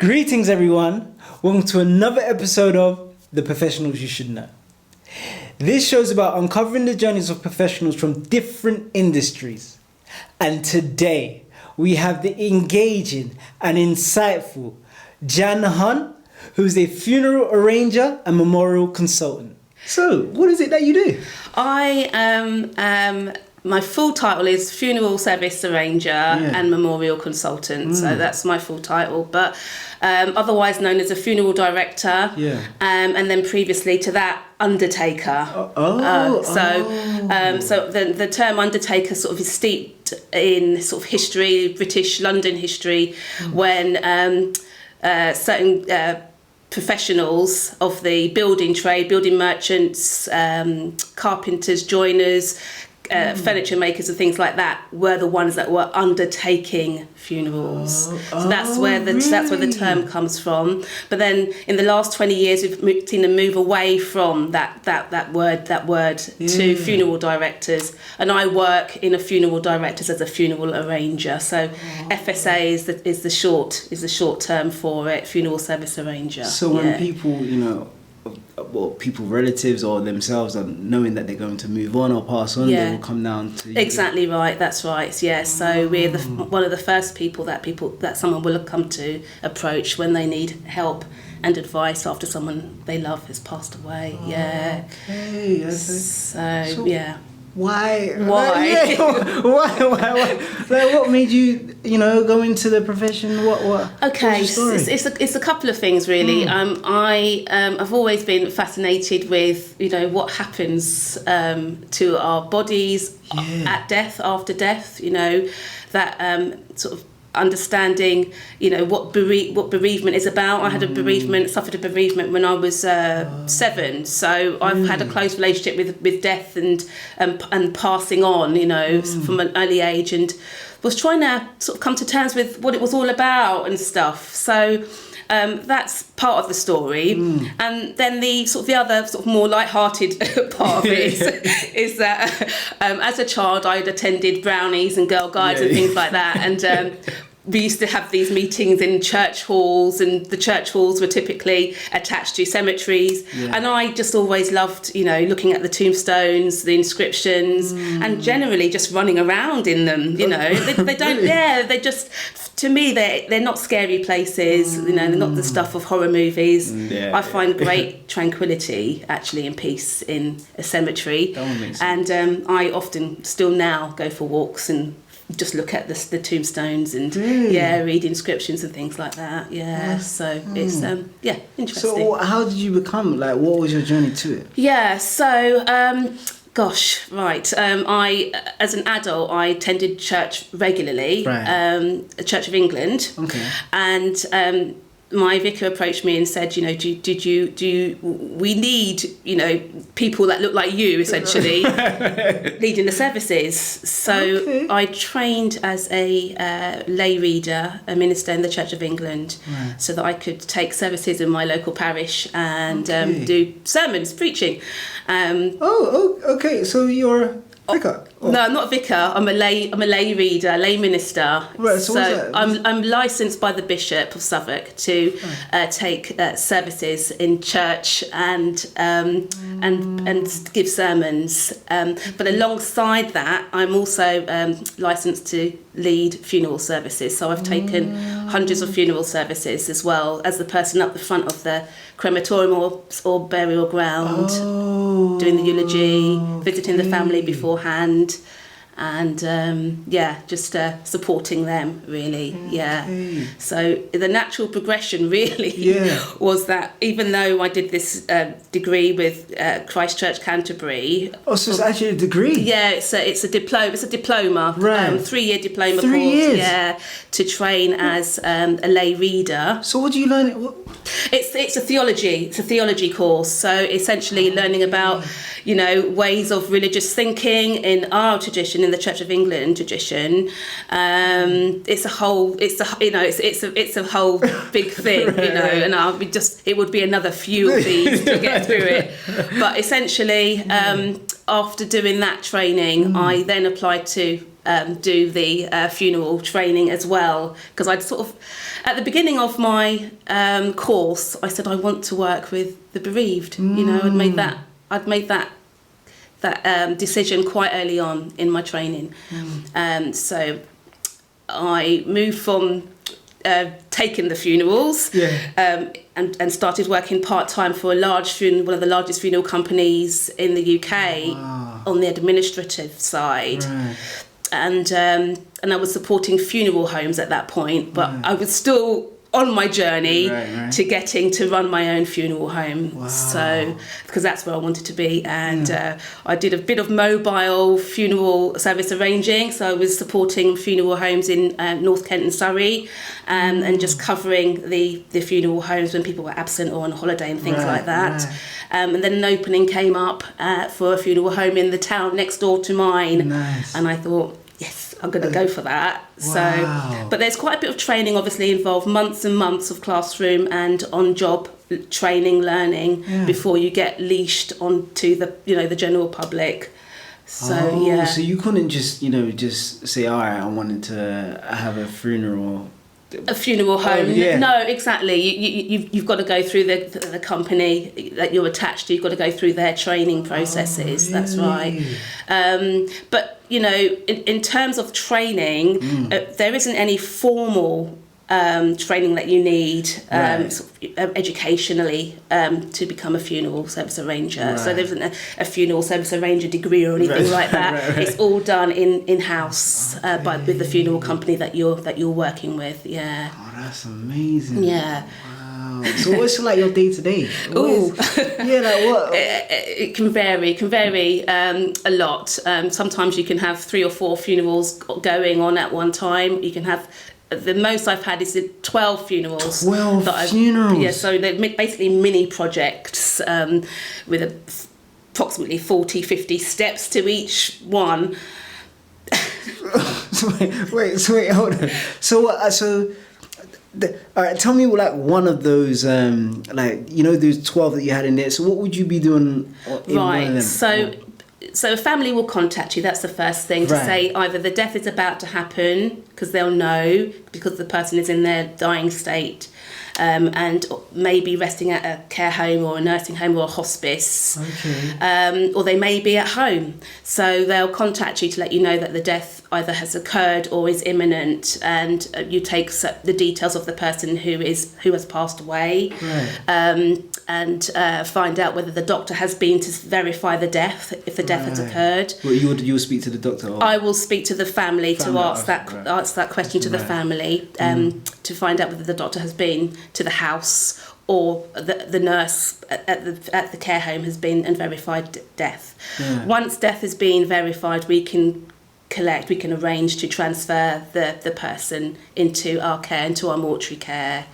Greetings, everyone. Welcome to another episode of The Professionals You Should Know. This show is about uncovering the journeys of professionals from different industries. And today, we have the engaging and insightful Jan Hunt, who's a funeral arranger and memorial consultant. So, what is it that you do? I am... my full title is Funeral Service Arranger and Memorial Consultant. So that's my full title. But otherwise known as a funeral director. And then previously to that, undertaker. So the term undertaker sort of is steeped in sort of history, British London history, when certain professionals of the building trade, building merchants, carpenters, joiners, furniture makers and things like that were the ones that were undertaking funerals. So that's where the term comes from. But then in the last 20 years we've seen a move away from that word to funeral directors, and I work in a funeral directors as a funeral arranger. So FSA is the short term for it, funeral service arranger. So when people, people, relatives or themselves are knowing that they're going to move on or pass on, they will come down to you. Exactly right, that's right, yes. So we're one of the first people that someone will come to approach when they need help and advice after someone they love has passed away. Okay. So yeah. Why? Why? Like, what made you, go into the profession? What? Okay, it's a couple of things really. I've always been fascinated with what happens to our bodies at death, after death. That sort of understanding, what bereavement is about. I had suffered a bereavement when I was 7, so I've had a close relationship with death and passing on, from an early age, and was trying to sort of come to terms with what it was all about and stuff. So that's part of the story, and then the other sort of more light-hearted part of it is that as a child I'd attended brownies and girl guides and things like that, and we used to have these meetings in church halls, and the church halls were typically attached to cemeteries. And I just always loved, looking at the tombstones, the inscriptions, and generally just running around in them. They don't. They just, to me, they're not scary places. They're not the stuff of horror movies. I find great tranquility, actually, and peace in a cemetery. And I often still now go for walks and just look at the tombstones and read inscriptions and things like that. So it's interesting. So how did you become, what was your journey to it? I as an adult I attended church regularly, the Church of England, and my vicar approached me and said, we need, people that look like you, essentially, leading the services. So I trained as a lay reader, a minister in the Church of England, so that I could take services in my local parish and do sermons, preaching. So you're vicar? No, I'm not a vicar. I'm a lay reader, lay minister. Right. So I'm licensed by the Bishop of Suffolk to take services in church and give sermons. But alongside that, I'm also licensed to lead funeral services. So I've taken hundreds of funeral services as well as the person up the front of the crematorium or burial ground, doing the eulogy, visiting the family beforehand, and just supporting them really. So the natural progression really was that even though I did this degree with Christ Church Canterbury. So it's actually a degree? It's a diploma. It's a diploma, 3-year diploma 3 course. years? To train as a lay reader. So what do you learn? It's a theology course. So essentially learning about ways of religious thinking in our tradition, in the Church of England tradition. It's a whole big thing, and it would be another few of these to get through it. But essentially, after doing that training, I then applied to do the funeral training as well, because I'd sort of, at the beginning of my course, I said I want to work with the bereaved. You know, I'd made that decision quite early on in my training. So I moved from taking the funerals and started working part-time for one of the largest funeral companies in the UK on the administrative side. Right. And I was supporting funeral homes at that point, but I was still on my journey to getting to run my own funeral home. Wow. So, because that's where I wanted to be. And I did a bit of mobile funeral service arranging. So I was supporting funeral homes in North Kent and Surrey, and just covering the funeral homes when people were absent or on holiday and things like that. Right. And then an opening came up for a funeral home in the town next door to mine. Nice. And I thought, yes, I'm going to go for that. Wow. So, but there's quite a bit of training obviously involved, months and months of classroom and on-job training, learning before you get leashed onto the general public. So so you couldn't just say, all right, I wanted to have a funeral home. No, exactly. You've got to go through the company that you're attached to. You've got to go through their training processes. Really? That's right. But in terms of training, there isn't any formal training that you need educationally to become a funeral service arranger. Right. So there isn't a funeral service arranger degree or anything like that. Right. It's all done in-house with the funeral company that you're working with. Yeah. Oh, that's amazing. Yeah. Wow. So what's like your day to day? What? It can vary a lot. Sometimes you can have 3 or 4 funerals going on at one time. You can have. The most I've had is 12 funerals. 12 funerals? Yeah, so they're basically mini projects with approximately 40, 50 steps to each one. wait, hold on. So all right, tell me one of those, those 12 that you had in there. So what would you be doing in one of them? So a family will contact you. That's the first thing, to say either the death is about to happen, because they'll know, because the person is in their dying state, and maybe resting at a care home or a nursing home or a hospice. Okay. Or they may be at home. So they'll contact you to let you know that the death either has occurred or is imminent, and you take the details of the person who has passed away. Right. And find out whether the doctor has been to verify the death, if the death has occurred. Well, you will speak to the doctor? Or? I will speak to the family to ask that question to the family, to find out whether the doctor has been to the house or the nurse at the care home has been and verified death. Yeah. Once death has been verified, we can arrange to transfer the person into our care, into our mortuary care.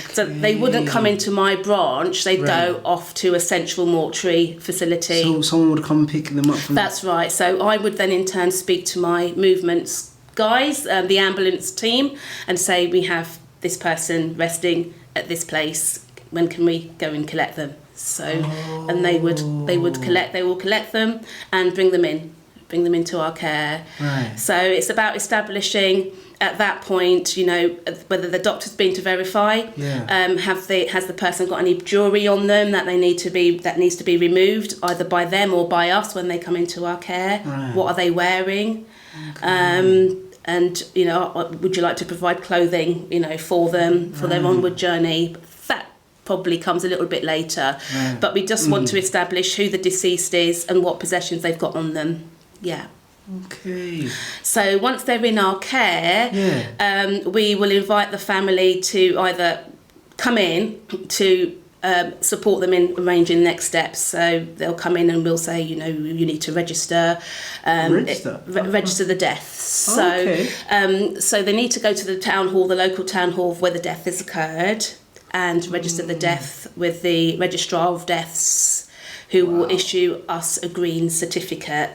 Okay. So they wouldn't come into my branch, they'd go off to a central mortuary facility. So someone would come pick them up from... That's right. So I would then in turn speak to my movements guys, the ambulance team, and say, we have this person resting at this place, when can we go and collect them? So and they will collect them and bring them into our care. Right. So it's about establishing at that point, whether the doctor's been to verify. Yeah. Has the person got any jewellery on them that needs to be removed, either by them or by us when they come into our care? Right. What are they wearing? Okay. And would you like to provide clothing, for them for their onward journey? That probably comes a little bit later. Right. But we just want to establish who the deceased is and what possessions they've got on them. Yeah. Okay. So once they're in our care, we will invite the family to either come in to support them in arranging next steps. So they'll come in and we'll say, you need to register the deaths. So they need to go to the local town hall where the death has occurred, and register the death with the registrar of deaths, who will issue us a green certificate,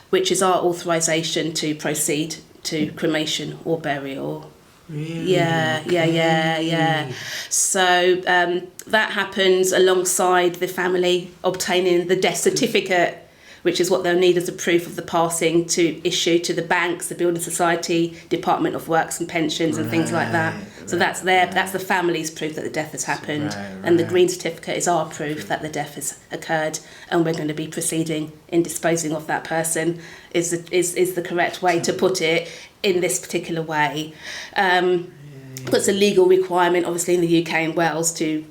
which is our authorisation to proceed to cremation or burial. Really? Yeah. So that happens alongside the family obtaining the death certificate, which is what they'll need as a proof of the passing to issue to the banks, the Building Society, Department of Works and Pensions and things like that. So that's the family's proof that the death has happened, and the green certificate is our proof that the death has occurred, and we're going to be proceeding in disposing of that person. Is the correct way to put it in this particular way. It's a legal requirement, obviously, in the UK and Wales to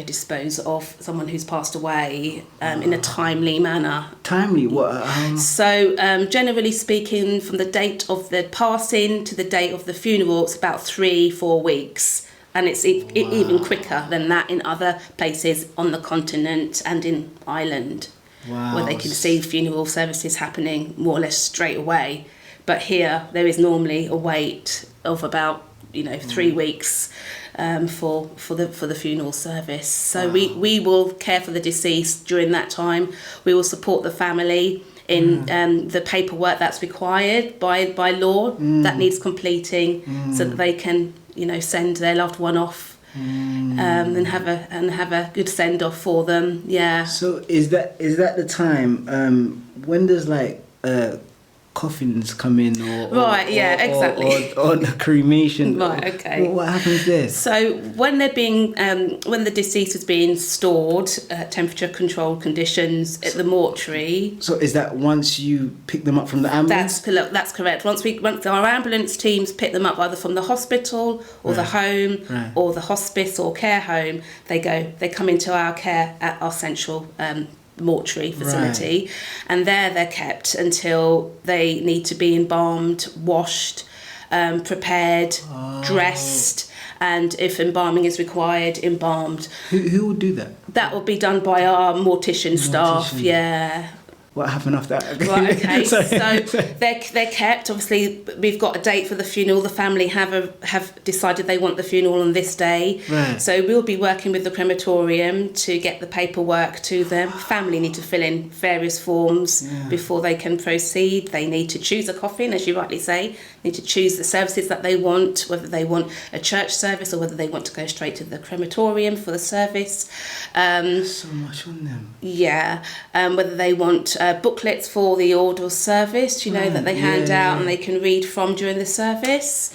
dispose of someone who's passed away in a timely manner. Timely? What? So, generally speaking, from the date of the passing to the date of the funeral, it's about 3-4 weeks. And it's even quicker than that in other places on the continent and in Ireland, where they can see funeral services happening more or less straight away. But here, there is normally a wait of about 3 weeks for the funeral service. So we will care for the deceased during that time. We will support the family in the paperwork that's required by law that needs completing, so that they can send their loved one off and have a good send off for them. Yeah. So is that the time when there's coffins come in or the cremation? Right, okay. What happens there? So when they're being when the deceased is being stored at temperature controlled conditions at the mortuary. So is that once you pick them up from the ambulance? That's correct. Once our ambulance teams pick them up either from the hospital or the home or the hospice or care home, they come into our care at our central mortuary facility, and they're kept until they need to be embalmed, washed, prepared, dressed, and if embalming is required, embalmed. Who will do that? That will be done by our mortician staff. Yeah. What happened after that? Right, okay. So they're kept. Obviously, we've got a date for the funeral. The family have decided they want the funeral on this day. Right. So we'll be working with the crematorium to get the paperwork to them. Family need to fill in various forms before they can proceed. They need to choose a coffin, as you rightly say. Need to choose the services that they want, whether they want a church service or whether they want to go straight to the crematorium for the service. So much on them. Yeah. Whether they want booklets for the order of service, that they hand out and they can read from during the service.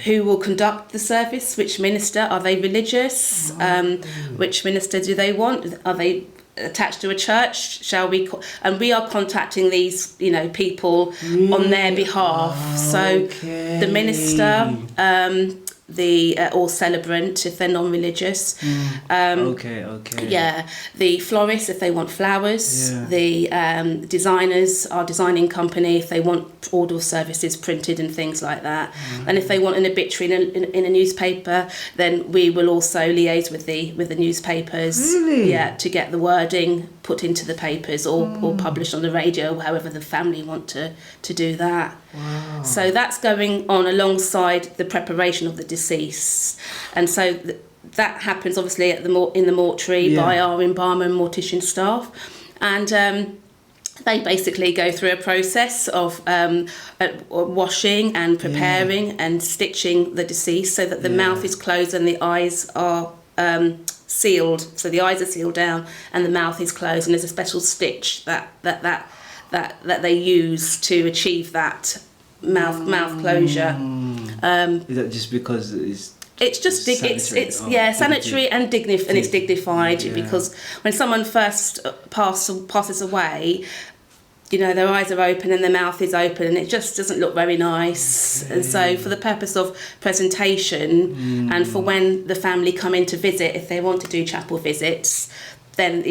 Who will conduct the service? Which minister? Are they religious? Which minister do they want? Are they attached to a church? And we are contacting these people on their behalf. So the minister, or celebrant if they're non-religious. Yeah, the florist if they want flowers. The designers, our designing company, if they want order of services printed and things like that. And if they want an obituary in a newspaper, then we will also liaise with the newspapers. Really? Yeah, to get the wording put into the papers or published on the radio, however the family want to do that. Wow. So that's going on alongside the preparation of the deceased, and so that happens obviously in the mortuary by our embalmer and mortician staff, and they basically go through a process of washing and preparing and stitching the deceased so that the mouth is closed and the eyes are sealed. So the eyes are sealed down and the mouth is closed, and there's a special stitch that they use to achieve that mouth closure. Is that just because it's just sanitary and it's dignified because when someone first passes away, their eyes are open and their mouth is open, and it just doesn't look very nice. And so for the purpose of presentation and for when the family come in to visit, if they want to do chapel visits, then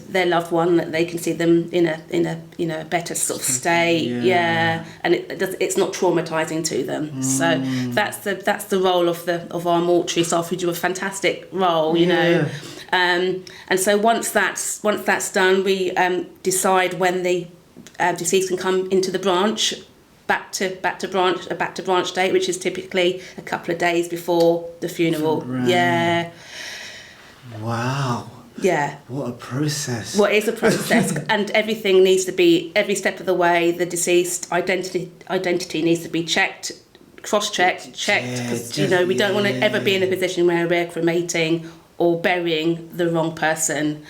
their loved one, that they can see them in a better sort of state, and it's not traumatizing to them. So that's the role of our mortuary staff, who do a fantastic role, and so once that's done, we decide when the deceased can come into the branch. Back to branch date, which is typically a couple of days before the funeral. Right. Yeah. Wow. Yeah. What a process. Well, it's a process, and everything needs to be, every step of the way, the deceased identity needs to be checked, cross-checked, because we don't want to ever be in a position where we're cremating or burying the wrong person.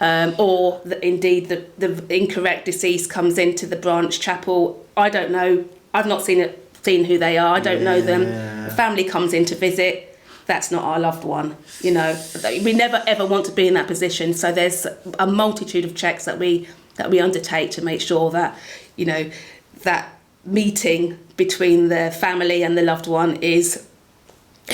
or indeed the incorrect deceased comes into the branch chapel. I don't know. I've not seen who they are. I don't know them. The family comes in to visit. That's not our loved one. You know, we never ever want to be in that position. So there's a multitude of checks that we undertake to make sure that, you know, that meeting between the family and the loved one is,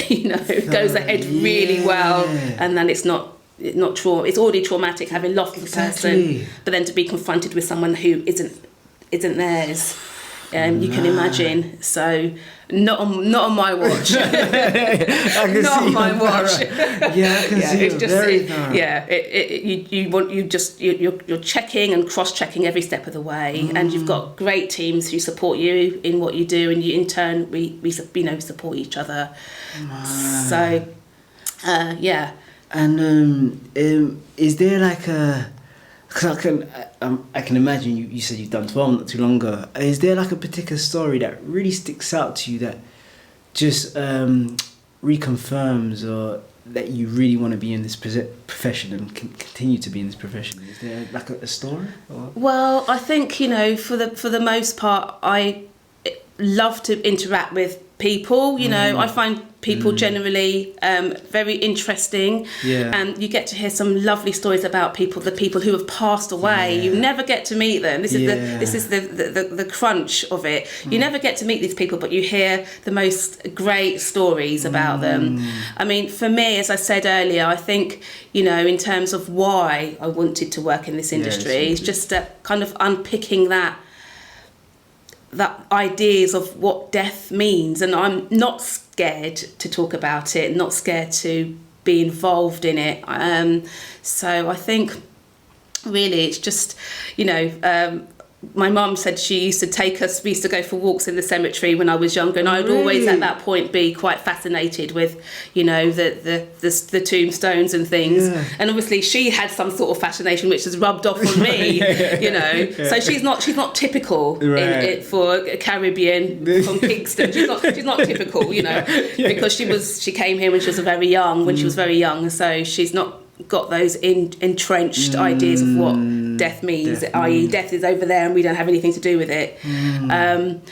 you know, goes ahead really well, and then it's not it's already traumatic having lost the person, but then to be confronted with someone who isn't theirs, you can imagine. So not on my watch. Not on my watch. Yeah, I can see it's it. just Very thorough. you're checking and cross-checking every step of the way, and you've got great teams who support you in what you do, and you in turn we support each other. So yeah. And is there like a? Because I can imagine you said you've done 12 not too long ago. Is there like a particular story that really sticks out to you that just reconfirms or that you really want to be in this profession and continue to be in this profession? Is there like a story? Or? Well, I think, you know, for the most part, I love to interact with people. You know, I find people generally very interesting, and you get to hear some lovely stories about the people who have passed away. You never get to meet them. This is the crunch of it. You never get to meet these people, but you hear the most great stories about them. I mean, for me, as I said earlier, I think, you know, in terms of why I wanted to work in this industry, it's just kind of unpicking that ideas of what death means, and I'm not scared to talk about it, not scared to be involved in it. So I think really it's just, you know, my mum said we used to go for walks in the cemetery when I was younger, and I would always at that point be quite fascinated with, you know, the tombstones and things. And obviously she had some sort of fascination which has rubbed off on me, you know. So she's not typical for a Caribbean from Kingston. She's not typical, you know, because she came here when she was very young, so she's not got those entrenched ideas of what death means, i.e. death is over there and we don't have anything to do with it.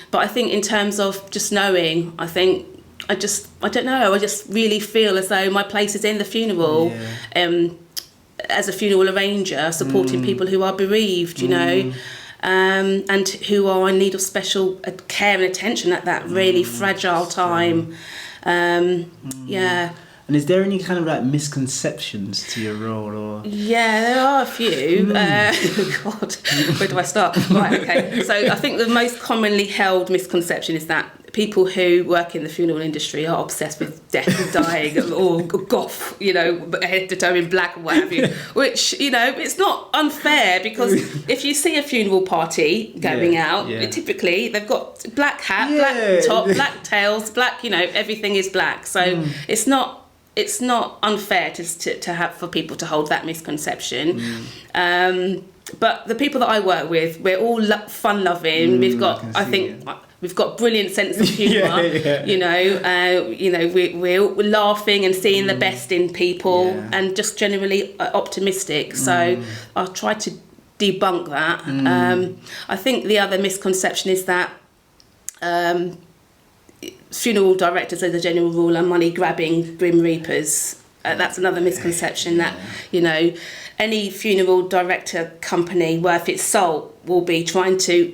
But I think in terms of just knowing, I just really feel as though my place is in the funeral, as a funeral arranger, supporting people who are bereaved, you know, and who are in need of special care and attention at that really fragile time. And is there any kind of like misconceptions to your role, or? Yeah, there are a few. God, where do I start? Right, okay. So I think the most commonly held misconception is that people who work in the funeral industry are obsessed with death and dying, or goth, you know, head to toe in black and what have you. Which, you know, it's not unfair, because if you see a funeral party going out, typically they've got black hat, black top, black tails, black, you know, everything is black. So it's not unfair to have for people to hold that misconception. But the people that I work with, we're all fun-loving. We've got brilliant sense of humour. You know, we're laughing and seeing the best in people, and just generally optimistic. So I'll try to debunk that. I think the other misconception is that funeral directors, as a general rule, are money-grabbing grim reapers. That's another misconception, that, you know, any funeral director company worth its salt will be trying to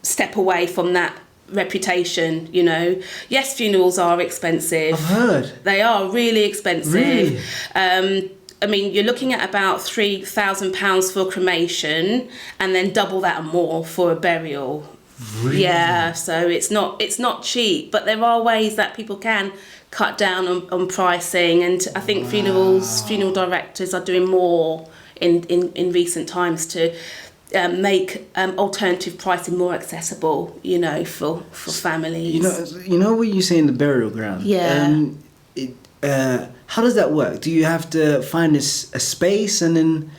step away from that reputation, you know. Yes, funerals are expensive. I've heard. They are really expensive. Really? I mean, you're looking at about £3,000 for cremation, and then double that and more for a burial. Really? Yeah, so it's not cheap, but there are ways that people can cut down on pricing, and I think funeral directors are doing more in recent times to make alternative pricing more accessible, you know, for families. You know what you say in the burial ground. How does that work? Do you have to find a space and then?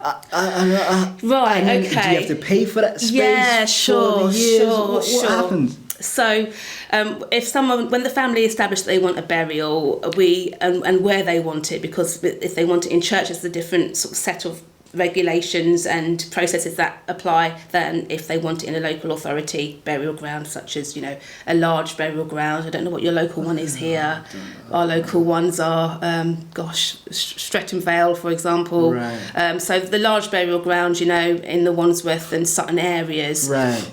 Right, okay. Do you have to pay for that space? Yeah, sure. What happens? When the family establish that they want a burial, and where they want it, because if they want it in church, there's a different sort of set of regulations and processes that apply than if they want it in a local authority burial ground, such as, a large burial ground. I don't know what your local one is here. Our local ones are, Streatham Vale, for example. Right. So the large burial ground, in the Wandsworth and Sutton areas. Right.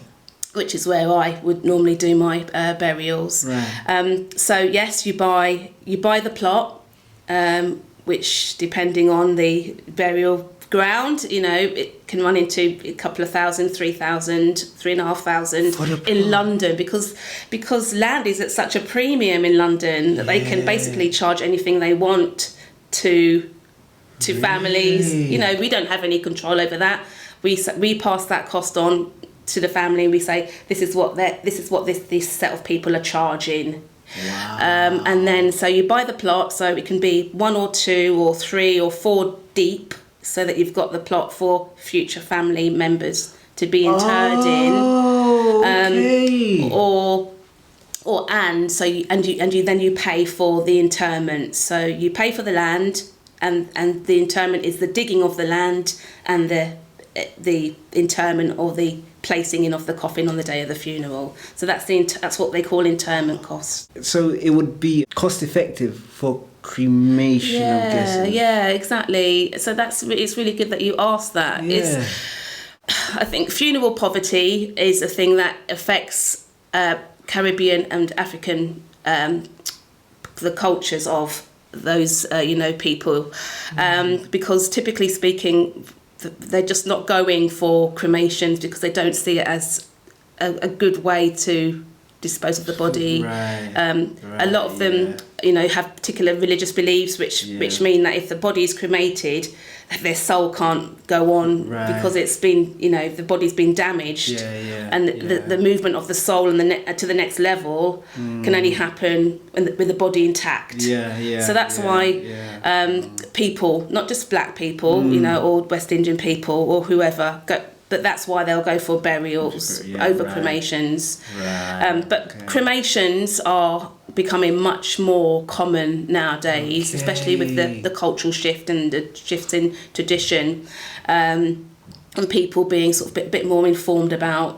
Which is where I would normally do my burials. Right. So yes, you buy the plot, which, depending on the burial ground, it can run into a couple of thousand, 3,000, 3,500 in London, because land is at such a premium in London that they can basically charge anything they want to families. We don't have any control over that. We pass that cost on to the family, and we say this is what this set of people are charging. Wow. And then so you buy the plot, so it can be 1 or 2 or 3 or 4 deep, so that you've got the plot for future family members to be interred in. Okay. Then you pay for the interment. So you pay for the land, and the interment is the digging of the land and the interment or the placing in of the coffin on the day of the funeral. So that's what they call interment costs. So it would be cost effective for cremation, I'm guessing. Yeah, exactly. So it's really good that you asked that. Yeah. I think funeral poverty is a thing that affects Caribbean and African the cultures of those people, because typically speaking, they're just not going for cremations because they don't see it as a good way to dispose of the body. Right. A lot of them, have particular religious beliefs, which mean that if the body is cremated, their soul can't go on because it's been, the body's been damaged. And the movement of the soul and to the next level can only happen with the body intact. So that's why people, not just black people, or West Indian people or whoever, but that's why they'll go for burials over cremations. But cremations are becoming much more common nowadays, especially with the cultural shift and the shifts in tradition, and people being sort of a bit more informed about,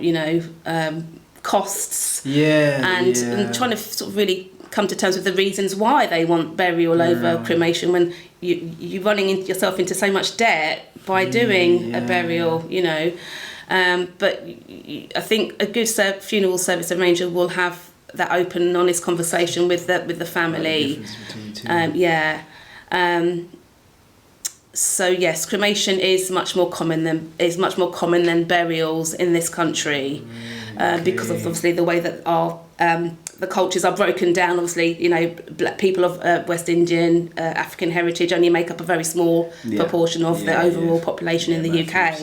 costs. And trying to sort of really come to terms with the reasons why they want burial over cremation, when you're running yourself into so much debt by doing a burial, but I think a good funeral service arranger will have that open and honest conversation with the family. So yes, cremation is much more common than burials in this country, because of obviously the way that our the cultures are broken down. Obviously, black people of West Indian, African heritage only make up a very small proportion of the overall population in the UK.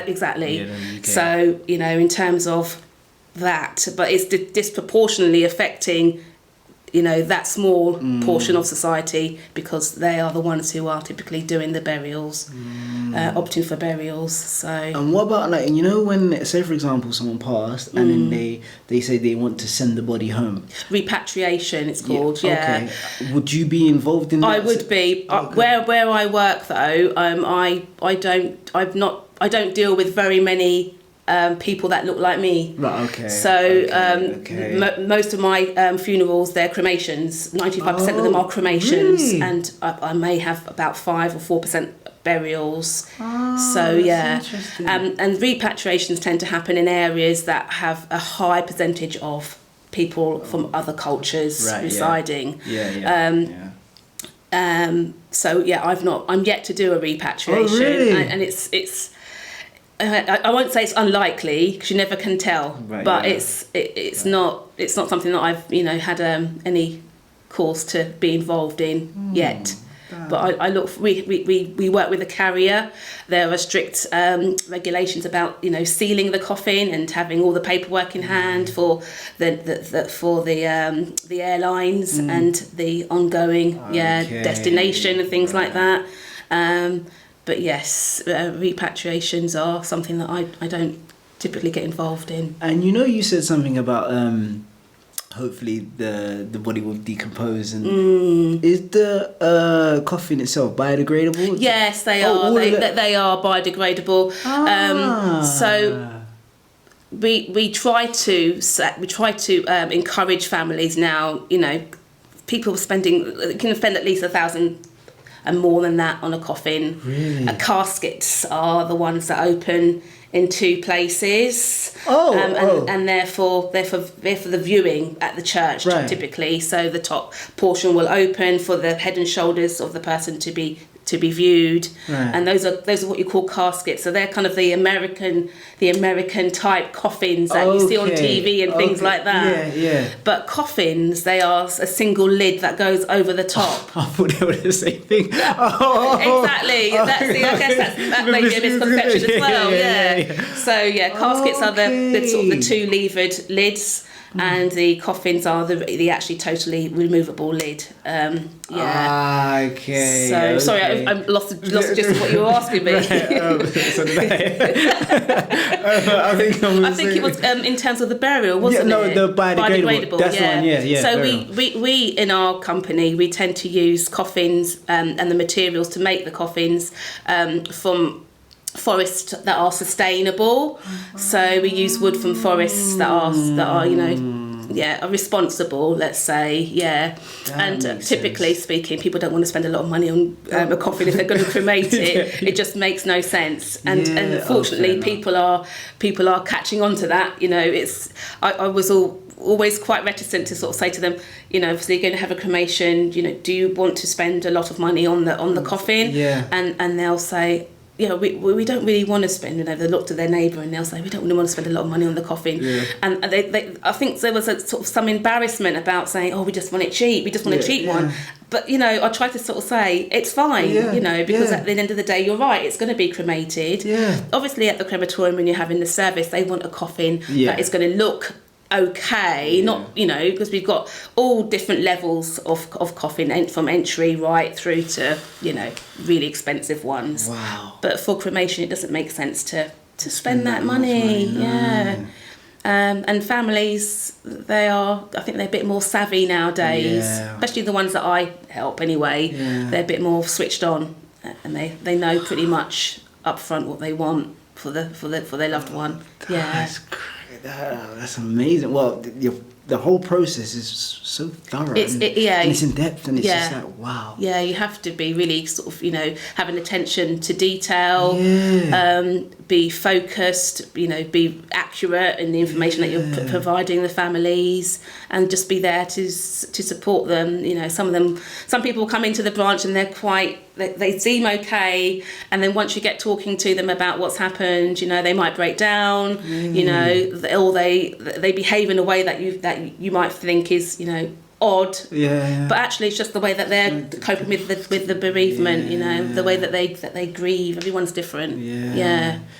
Exactly. So, in terms of that, but it's disproportionately affecting, that small portion of society, because they are the ones who are typically doing the burials, opting for burials. So. And what about when, say for example, someone passed and then they say they want to send the body home? Repatriation, it's called. Okay. Would you be involved in that? I would be. Where I work though, I don't deal with very many people that look like me. Right, okay. So most of my funerals, they're cremations. 95% of them are cremations. Really? And I may have about 5 or 4% burials. Interesting. And repatriations tend to happen in areas that have a high percentage of people from other cultures residing. I'm yet to do a repatriation. Really? And it's I won't say it's unlikely, because you never can tell, it's not something that I've had any cause to be involved in yet. But we work with a carrier. There are strict regulations about sealing the coffin and having all the paperwork in hand for the airlines and the ongoing destination and things like that. But yes, repatriations are something that I don't typically get involved in. And you said something about hopefully the body will decompose, and is the coffin itself biodegradable? Yes, they are. They are biodegradable. So we try to encourage families now. People can spend at least $1,000 and more than that on a coffin. Really? Caskets are the ones that open in two places, and therefore they're for the viewing at the church, right, typically. So the top portion will open for the head and shoulders of the person to be viewed, right. And those are what you call caskets. So they're kind of the American type coffins that you see on TV and things like that. Yeah. But coffins, they are a single lid that goes over the top. I thought they were the same thing. Exactly. I guess that may be a misconception as well. Yeah. So caskets are the sort of the two levered lids. And the coffins are the actually totally removable lid. Okay. So sorry, I lost the gist of what you were asking me. I think it was in terms of the burial, wasn't it? No, the biodegradable. That's one. Yeah. So we in our company, we tend to use coffins and the materials to make the coffins from forests that are sustainable. So we use wood from forests that are are responsible, let's say. And typically speaking, people don't want to spend a lot of money on a coffin if they're going to cremate it. It just makes no sense. And unfortunately, people are catching on to that. I was always quite reticent to sort of say to them, obviously you're going to have a cremation, do you want to spend a lot of money on the coffin? And they'll say, we don't really want to spend. They look to their neighbour and they'll say, we don't really want to spend a lot of money on the coffin. And they I think there was a sort of some embarrassment about saying, we just want it cheap. We just want a cheap one. But I try to sort of say it's fine. Because at the end of the day, you're right. It's going to be cremated. Obviously, at the crematorium when you're having the service, they want a coffin that is going to look okay, not because we've got all different levels of coffin, from entry right through to really expensive ones. Wow. But for cremation, it doesn't make sense to spend that money. No. And families, I think they're a bit more savvy nowadays, especially the ones that I help anyway. They're a bit more switched on, and they know pretty much up front what they want for their loved one. That's amazing. Well, the whole process is so thorough. And it's in depth, and it's just like, wow. Yeah, you have to be really sort of, have an attention to detail, be focused, be accurate in the information that you're providing the families, and just be there to support them. Some people come into the branch and they seem okay, and then once you get talking to them about what's happened, they might break down, or they behave in a way that you might think is, odd. But actually, it's just the way that they're coping with the bereavement. The way that they grieve. Everyone's different.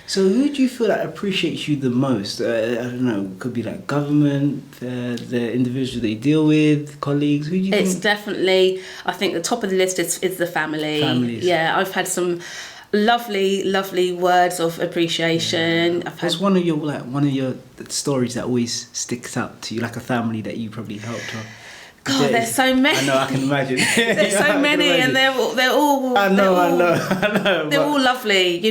So, who do you feel that appreciates you the most? I don't know. It could be like government, the individual that you deal with, colleagues. Who do you think? It's definitely. I think the top of the list is the family. Families. Yeah, I've had some lovely words of appreciation. What's one of your stories that always sticks out to you, like a family that you probably helped? God, there's so many. I know, I can imagine. There's so many, and they're all. I know. They're all lovely,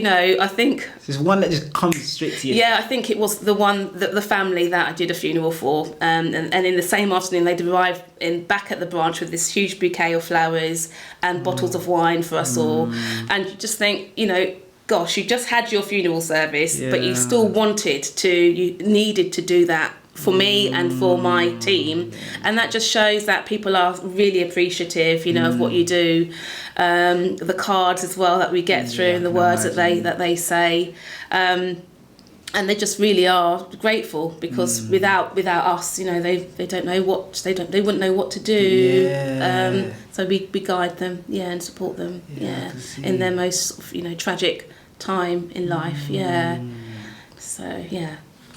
I think. There's one that just comes straight to you. Yeah, I think it was the family that I did a funeral for, and in the same afternoon they arrived back at the branch with this huge bouquet of flowers and bottles of wine for us all, and you just think, gosh, you just had your funeral service, but you still you needed to do that for me and for my team, and that just shows that people are really appreciative, of what you do. The cards as well that we get through, and the words that they say, and they just really are grateful, because without us, they don't know they wouldn't know what to do. So we guide them, and support them, in their most tragic time in life. So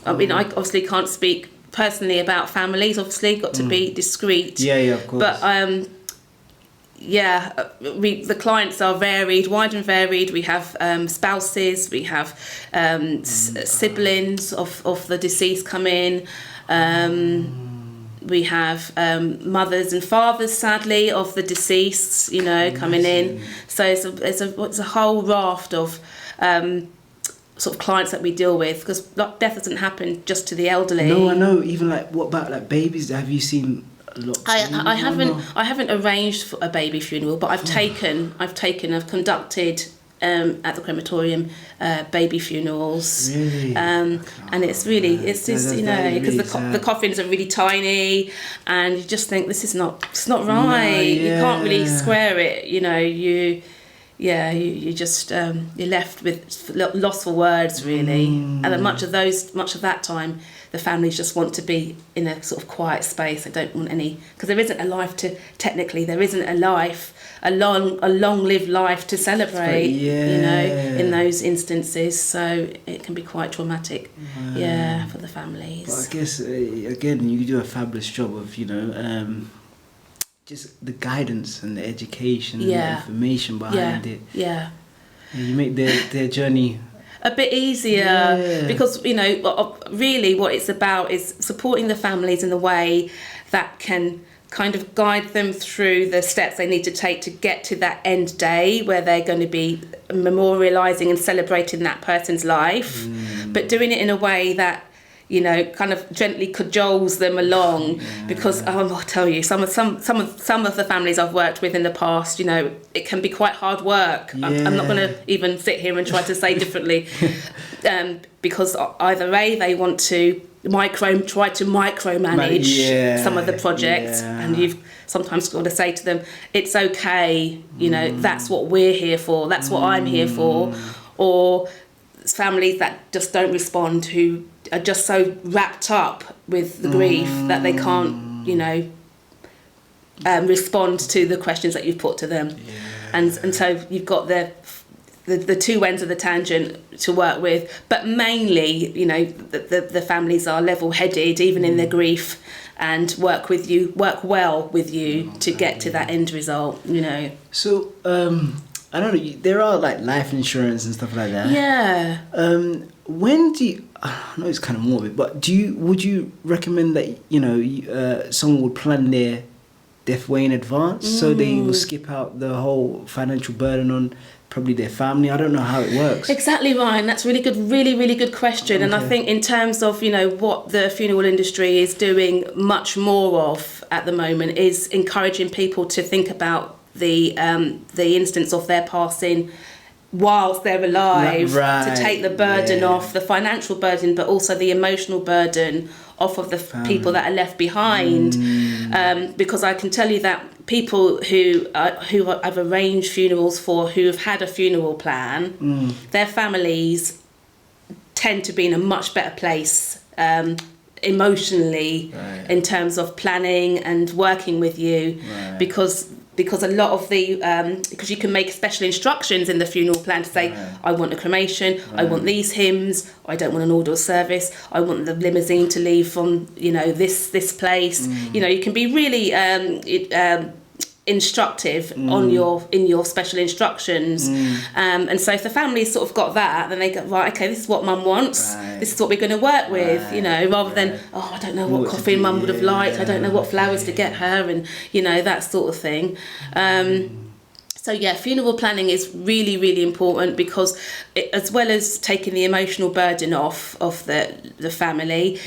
I mean, I obviously can't speak personally about families. Obviously, got to be discreet. Of course. But the clients are wide and varied. We have spouses, we have siblings of the deceased come in. We have mothers and fathers, sadly, of the deceased, coming in. So it's a whole raft of sort of clients that we deal with, because death doesn't happen just to the elderly. No, I know. Even what about babies? Have you seen a lot? I haven't arranged for a baby funeral, but I've conducted at the crematorium baby funerals. Really? And it's just because the coffins are really tiny, and you just think it's not right. No, You can't really square it. You just you're left with loss for words, really. And much of that time, the families just want to be in a sort of quiet space. They don't want any, because there isn't a long-lived life to celebrate. In those instances, so it can be quite traumatic. For the families. But I guess again, you do a fabulous job of just the guidance and the education and the information behind it. You make their journey a bit easier, because really what it's about is supporting the families in a way that can kind of guide them through the steps they need to take to get to that end day where they're going to be memorialising and celebrating that person's life, but doing it in a way that kind of gently cajoles them along, because I'll tell you, some of the families I've worked with in the past, it can be quite hard work. I'm not going to even sit here and try to say differently, because either they want to try to micromanage some of the projects, and you've sometimes got to say to them, it's okay, that's what we're here for, that's what I'm here for. Or families that just don't respond, who are just so wrapped up with the grief that they can't, respond to the questions that you've put to them. And so you've got the two ends of the tangent to work with, but mainly, the families are level-headed, even in their grief, and work well with you to get to that end result. So I don't know. There are life insurance and stuff like that. Yeah. When do you? I know it's kind of morbid, but would you recommend that someone would plan their death way in advance, so they will skip out the whole financial burden on probably their family? I don't know how it works. Exactly, Ryan. That's really good question. Okay. And I think in terms of what the funeral industry is doing much more of at the moment is encouraging people to think about the instance of their passing whilst they're alive, to take the burden off, the financial burden, but also the emotional burden off of the people that are left behind. Because I can tell you that people who I've arranged funerals for, who have had a funeral plan, their families tend to be in a much better place emotionally, in terms of planning and working with you, because a lot of because you can make special instructions in the funeral plan to say, I want a cremation, I want these hymns, I don't want an order of service, I want the limousine to leave from this place. You can be really instructive in your special instructions, and so if the family's sort of got that, then they go, right, okay, this is what mum wants, this is what we're going to work with, rather than, I don't know what coffin mum would have liked, I don't know what flowers to get her, and that sort of thing. So funeral planning is really, really important, because as well as taking the emotional burden off of the family,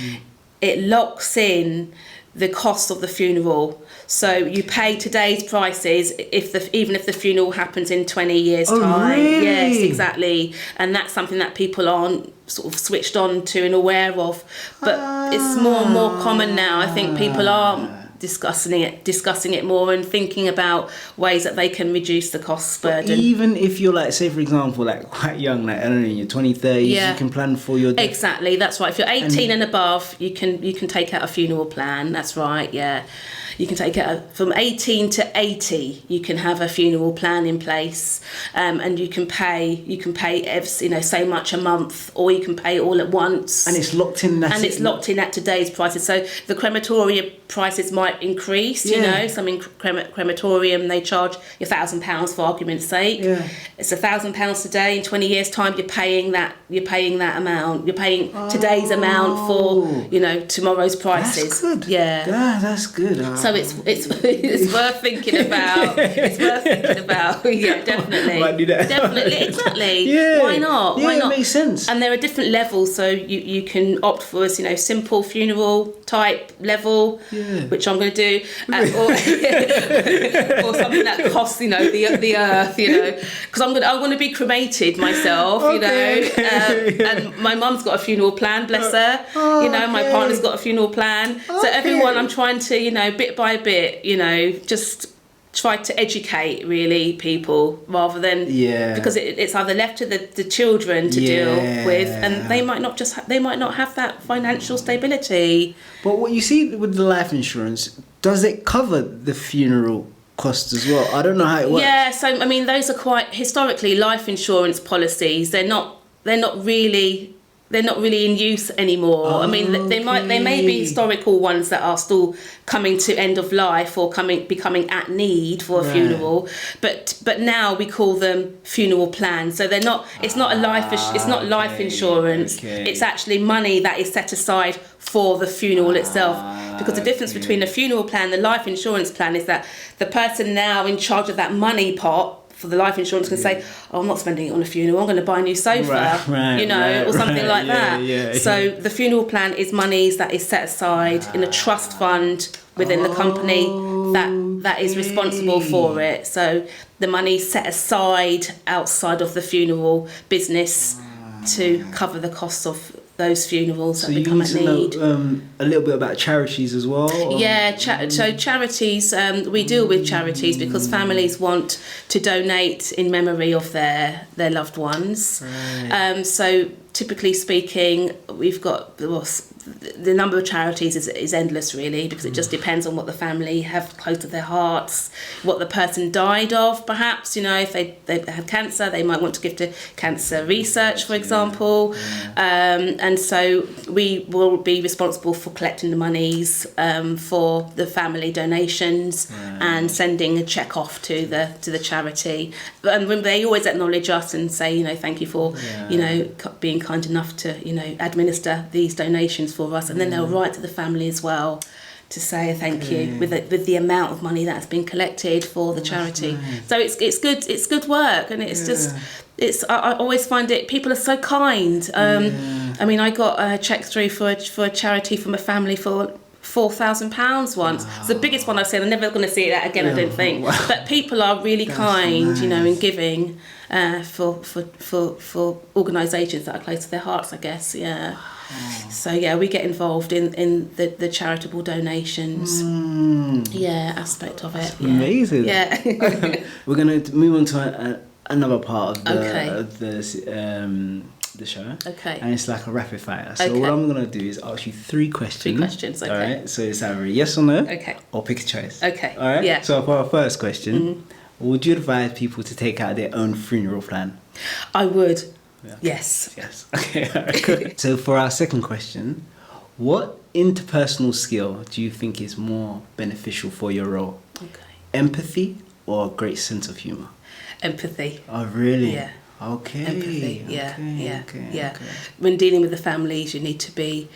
it locks in the cost of the funeral. So you pay today's prices even if the funeral happens in 20 years' time. Really? Yes, exactly. And that's something that people aren't sort of switched on to and aware of. But it's more and more common now. I think people are discussing it more and thinking about ways that they can reduce the cost burden. Even if you're say for example quite young, I don't know, in your 20s, 30s, you can plan for your death. Exactly, that's right. If you're 18 and above, you can take out a funeral plan. That's right. Yeah, you can take it from 18 to 80. You can have a funeral plan in place, and you can pay so much a month, or you can pay all at once. And it's locked in. It's locked in at today's prices. So the crematorium prices might increase. Some crematorium, they charge you £1,000 for argument's sake. Yeah. It's £1,000 today. In 20 years' time, you're paying that amount. You're paying today's amount for tomorrow's prices. That's good. Yeah. That's good. So it's worth thinking about. It's worth thinking about. Yeah, definitely. Might do that. Definitely, exactly. Yeah. Why not? Yeah, Why not? It makes sense. And there are different levels, so you can opt for simple funeral type level, which I'm going to do, or something that costs the earth, because I'm going to be cremated myself, and my mum's got a funeral plan, bless her. My partner's got a funeral plan, so everyone I'm trying to bit by bit, just try to educate really people, rather than because it's either left to the children to deal with, and they might not have that financial stability. But what you see with the life insurance, does it cover the funeral costs as well? I don't know how it works. Yeah, so I mean, those are quite historically life insurance policies. They're not really in use anymore. I mean, they may be historical ones that are still coming to end of life or becoming at need for a funeral, but now we call them funeral plans. So they're not. It's not life insurance. Okay. It's actually money that is set aside for the funeral itself. Because the difference between a funeral plan and the life insurance plan is that the person now in charge of that money pot for the life insurance can say, I'm not spending it on a funeral, I'm going to buy a new sofa, or something like that. So the funeral plan is monies that is set aside in a trust fund within the company that is responsible for it. So the money set aside outside of the funeral business to cover the costs of those funerals that become a need. So you need to know a little bit about charities as well? Or? Yeah, so charities, we deal with charities because families want to donate in memory of their loved ones. Right. So typically speaking, we've got the number of charities is endless really, because it just depends on what the family have close to their hearts, what the person died of perhaps, if they had cancer, they might want to give to cancer research, for example. And so we will be responsible for collecting the monies for the family donations and sending a cheque off to the charity. And they always acknowledge us and say, thank you for being kind enough to administer these donations for us, and then they'll write to the family as well to say thank you with the amount of money that's been collected for the charity. Nice. So it's good work, and I always find it, people are so kind. I mean, I got a cheque through for a charity from a family for £4,000 once. It's the biggest one I've seen. I'm never going to see that again, I don't think. Wow. But people are really kind, nice. In giving for organisations that are close to their hearts, I guess. Yeah. Oh. So we get involved in the charitable donations. Aspect of it. Amazing. Yeah. We're going to move on to another part of the show. Okay. And it's like a rapid fire. So what I'm going to do is ask you 3 questions. 3 questions, okay. All right. So it's either a yes or no. Okay. Or pick a choice. Okay. All right. Yeah. So for our first question, would you advise people to take out their own funeral plan? I would. Yeah. Yes. Okay. All right, good. So for our second question, what interpersonal skill do you think is more beneficial for your role? Okay. Empathy or a great sense of humour? Empathy. Oh, really? Yeah. Okay. Empathy. Yeah. Okay. When dealing with the families, you need to be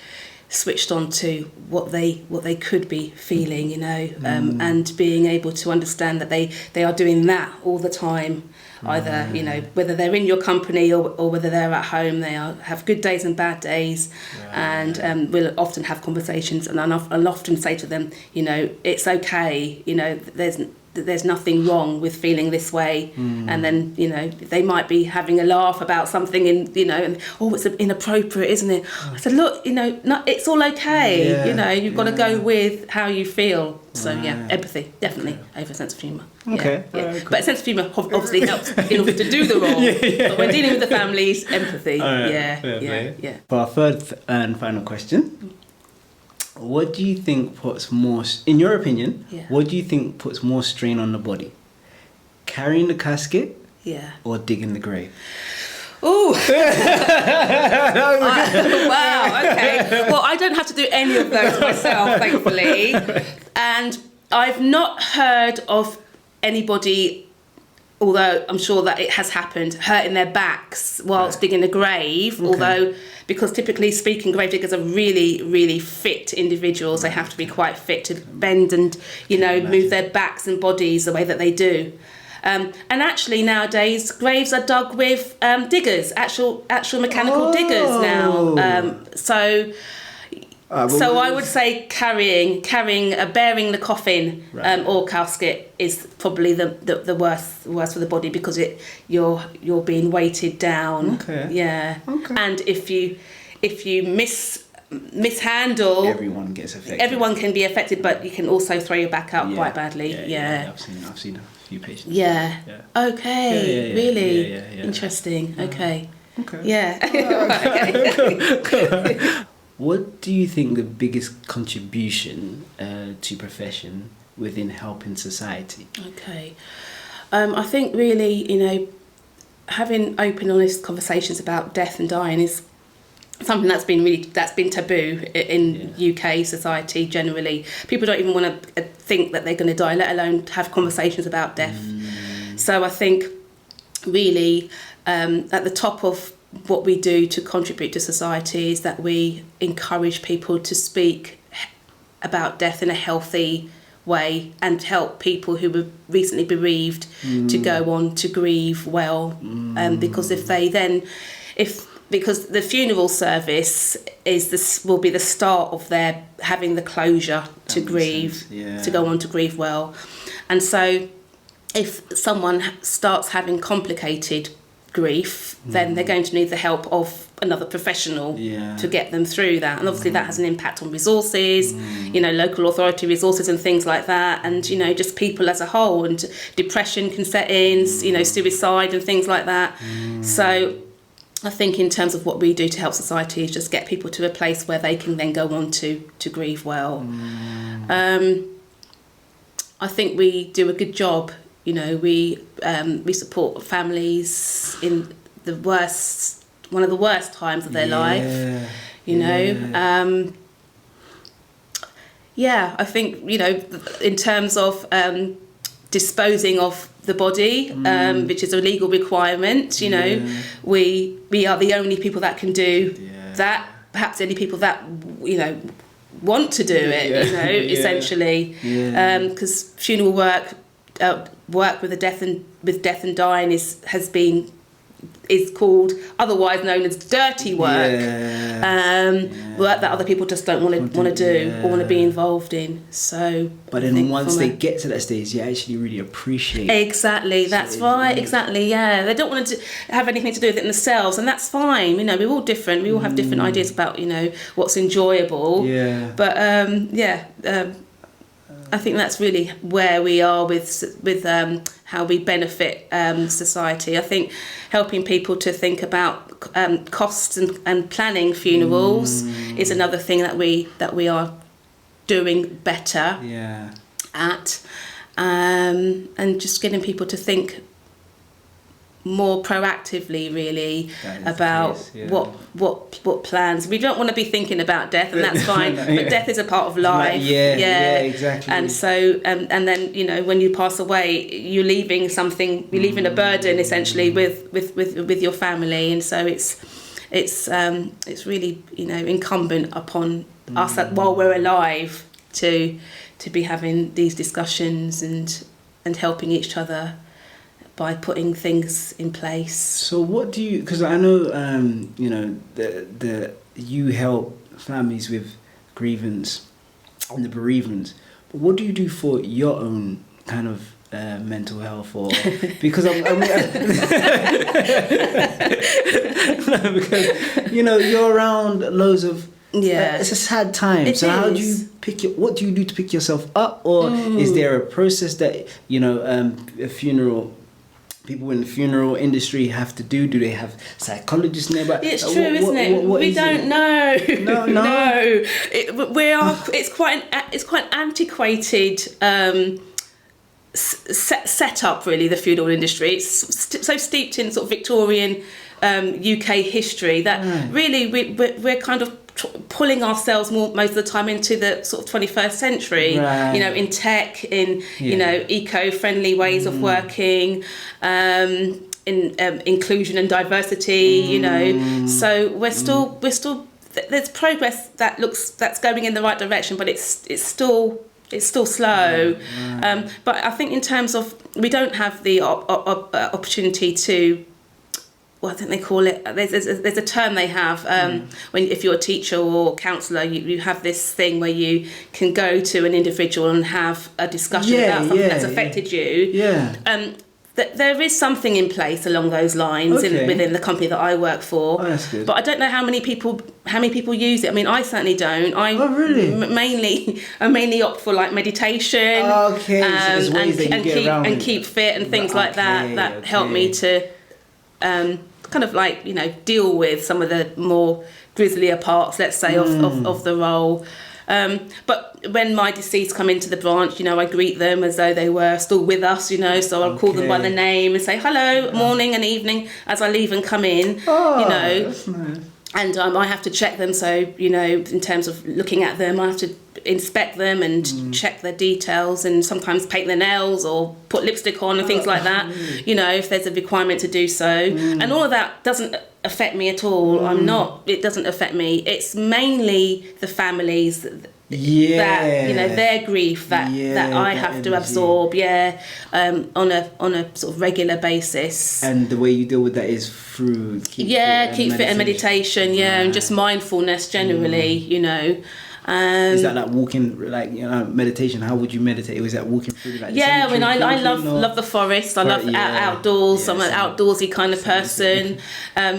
switched on to what they could be feeling, and being able to understand that they are doing that all the time. Either whether they're in your company or whether they're at home, they have good days and bad days, and we'll often have conversations, and I'll often say to them, it's okay, there's nothing wrong with feeling this way, and then they might be having a laugh about something and it's inappropriate, isn't it? I said, look, it's all okay. You've got to go with how you feel. So empathy definitely over sense of humour. Okay. Right, cool. But a sense of humour obviously helps in order to do the role. But when dealing with the families, empathy. Right. Yeah. For our third and final question, What do you think puts more, in your opinion, Yeah. what do you think puts more strain on the body? Carrying the casket Yeah. or digging the grave? Ooh. Wow, okay. Well, I don't have to do any of those myself, thankfully. And I've not heard of anybody, although I'm sure that it has happened, hurting their backs whilst digging a grave. Okay. Although, because typically speaking, grave diggers are really, really fit individuals. They have to be quite fit to bend and, move their backs and bodies the way that they do. And actually nowadays graves are dug with diggers, actual mechanical diggers now. So I would say bearing the coffin or casket is probably the worst for the body, because you're being weighted down. Okay. Yeah. Okay. And if you mishandle, everyone gets affected. Everyone can be affected, but you can also throw your back out quite badly. Yeah. I've seen a few patients. Yeah. Okay. Yeah. Really? Yeah. Interesting. Okay. Okay. Yeah. Okay. What do you think the biggest contribution to profession within helping society? Okay. I think really, having open, honest conversations about death and dying is something that's been taboo in UK society generally. People don't even want to think that they're going to die, let alone have conversations about death. So I think really at the top of what we do to contribute to society is that we encourage people to speak about death in a healthy way and help people who were recently bereaved to go on to grieve well. Because because the funeral service will be the start of their having the closure to grieve, to go on to grieve well. And so if someone starts having complicated grief, then they're going to need the help of another professional to get them through that. And obviously that has an impact on resources, local authority resources and things like that, and just people as a whole, and depression can set in, suicide and things like that. So I think in terms of what we do to help society is just get people to a place where they can then go on to grieve well. I think we do a good job. We support families in one of the worst times of their life. I think in terms of disposing of the body, which is a legal requirement. We are the only people that can do that. Perhaps the only people that want to do it. Essentially, because funeral work with death and dying is called, otherwise known as dirty work. Work that other people just don't want to do or want to be involved in. So, but then once they get to that stage, you actually really appreciate. Exactly, that's right. Exactly, yeah. They don't want to have anything to do with it themselves, and that's fine. We're all different. We all have different ideas about what's enjoyable. Yeah. But I think that's really where we are with how we benefit society. I think helping people to think about costs and planning funerals is another thing that we are doing better at, and just getting people to think more proactively really about what plans. We don't want to be thinking about death, and that's fine, but death is a part of life. Exactly. And so and then when you pass away, you're leaving a burden essentially with your family, and so it's really incumbent upon us that while we're alive to be having these discussions and helping each other by putting things in place. So what do you, because I know you help families with grievance and the bereavement, but what do you do for your own kind of mental health? Or because because you're around loads of it's a sad time. So how do you what do you do to pick yourself up? Or is there a process that a funeral people in the funeral industry have to do? Do they have psychologists nearby? It's true, isn't it? We don't know. No. No. It's quite an antiquated setup, really. The funeral industry. It's so steeped in sort of Victorian UK history that really we're kind of pulling ourselves most of the time into the sort of 21st century, right. in tech, in eco-friendly ways of working, in inclusion and diversity, so we're still there's progress that's going in the right direction, but it's still slow. Right. But I think in terms of, we don't have the opportunity to, I think they call it, there's a term they have if you're a teacher or counsellor, you have this thing where you can go to an individual and have a discussion about something that's affected you. There is something in place along those lines within the company that I work for. Oh, that's good. But I don't know how many people use it. I mean, I certainly don't. Really? I mainly opt for like meditation. Okay. So there's ways that you get around and keep fit and things like that help me to kind of like, deal with some of the more grislier parts, let's say, of the role. But when my deceased come into the branch, I greet them as though they were still with us, so I'll call them by the name and say hello, morning and evening as I leave and come in, That's nice. And I have to check them, so, in terms of looking at them, I have to inspect them and check their details and sometimes paint their nails or put lipstick on and things like that, if there's a requirement to do so. And all of that doesn't affect me at all. It doesn't affect me. It's mainly the families that, their grief that I have to absorb, on a sort of regular basis. And the way you deal with that is through keep fit and meditation, and just mindfulness generally, is that like walking, like meditation? How would you meditate? Was that walking through like? I love the forest. I love outdoors. I'm an outdoorsy kind of person.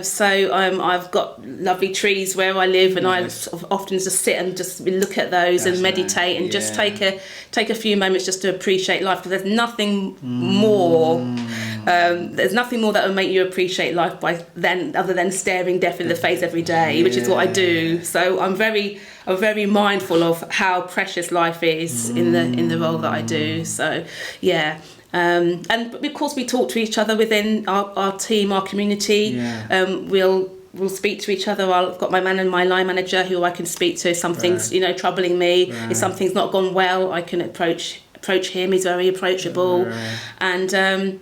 So I've got lovely trees where I live, and I sort of often just sit and just look at those and meditate and just take a few moments just to appreciate life, because there's nothing more. There's nothing more that will make you appreciate life other than staring death in the face every day, which is what I do. So I'm very mindful of how precious life is in the role that I do. So and of course we talk to each other within our team, our community. We'll speak to each other. I've got my man and my line manager who I can speak to if something's troubling me. If something's not gone well, I can approach him. He's very approachable, and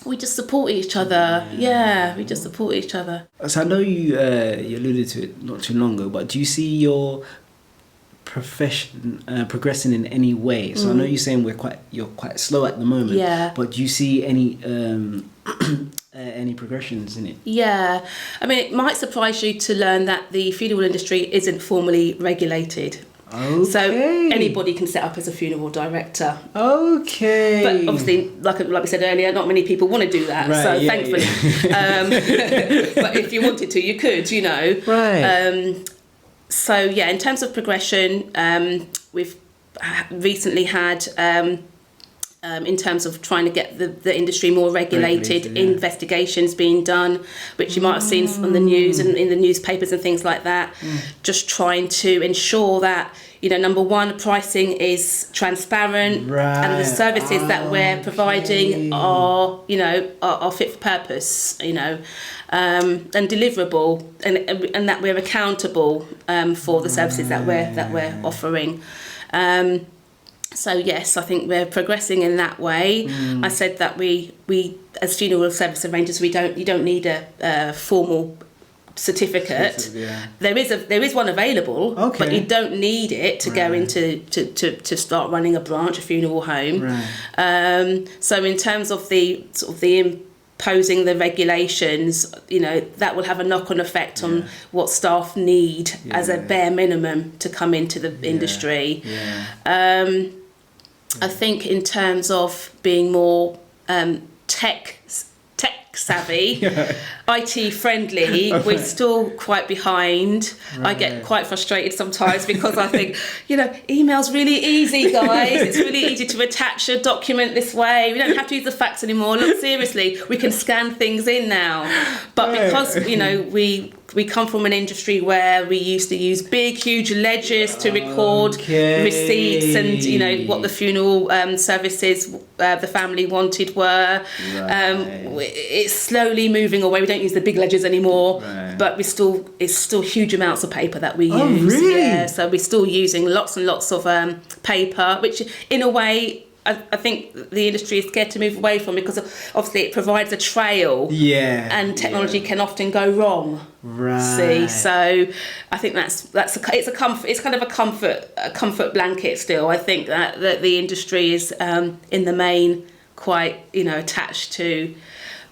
we just support each other. We just support each other. So I know you alluded to it not too long ago, but do you see your profession progressing in any way? So I know you're saying you're quite slow at the moment. But do you see any progressions in it? I mean, it might surprise you to learn that the funeral industry isn't formally regulated. So anybody can set up as a funeral director. But obviously, like we said earlier, not many people want to do that. Thankfully. But if you wanted to, you could, So in terms of progression, we've recently had, in terms of trying to get the industry more regulated, investigations being done, which you might have seen on the news and in the newspapers and things like that. Just trying to ensure that, number one, pricing is transparent, and the services that we're providing are fit for purpose, and deliverable, and that we're accountable for the services that we're offering. So yes, I think we're progressing in that way. I said that we as funeral service arrangers, you don't need a formal certificate. There is one available, but you don't need it to go into to start running a branch, a funeral home. So in terms of the imposing the regulations, that will have a knock-on effect on what staff need as a bare minimum to come into the industry. I think in terms of being more tech savvy, IT friendly. We're still quite behind. I get quite frustrated sometimes because I think, email's really easy, guys. It's really easy to attach a document this way. We don't have to use the fax anymore. Look, seriously, we can scan things in now. But because, we come from an industry where we used to use big, huge ledgers to record receipts and, what the funeral services the family wanted were. It's slowly moving away. We don't use the big ledgers anymore, but it's still huge amounts of paper that we use. Oh, really? Yeah, so we're still using lots and lots of paper, which in a way, I think the industry is scared to move away from, because obviously it provides a trail, and technology can often go wrong. See, so I think it's kind of a comfort blanket still. I think that the industry is in the main quite attached to.